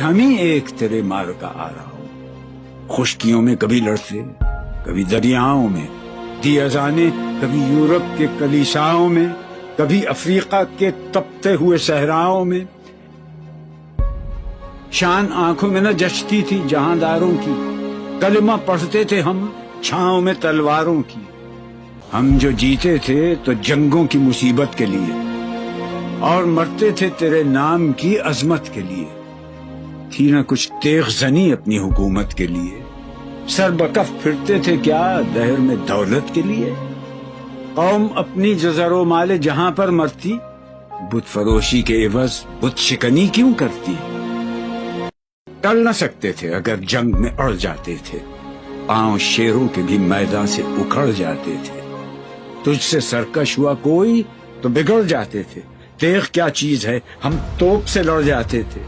ہم ہی ایک تیرے مار کا آ رہا ہوں، خشکیوں میں کبھی لڑتے، کبھی دریاؤں میں، دی اذانیں کبھی یورپ کے کلیساؤں میں، کبھی افریقہ کے تپتے ہوئے صحراؤں میں۔ شان آنکھوں میں نہ جچتی تھی جہانداروں کی، کلمہ پڑھتے تھے ہم چھاؤں میں تلواروں کی۔ ہم جو جیتے تھے تو جنگوں کی مصیبت کے لیے، اور مرتے تھے تیرے نام کی عظمت کے لیے۔ تھی نہ کچھ تیغ زنی اپنی حکومت کے لیے، سر بکف پھرتے تھے کیا دہر میں دولت کے لیے۔ قوم اپنی جو زر و مال جہاں پر مرتی، بت فروشی کے عوض بت شکنی کیوں کرتی۔ ٹل نہ سکتے تھے اگر جنگ میں اڑ جاتے تھے، پاؤں شیروں کے بھی میدان سے اکھڑ جاتے تھے۔ تجھ سے سرکش ہوا کوئی تو بگڑ جاتے تھے، تیغ کیا چیز ہے ہم توپ سے لڑ جاتے تھے۔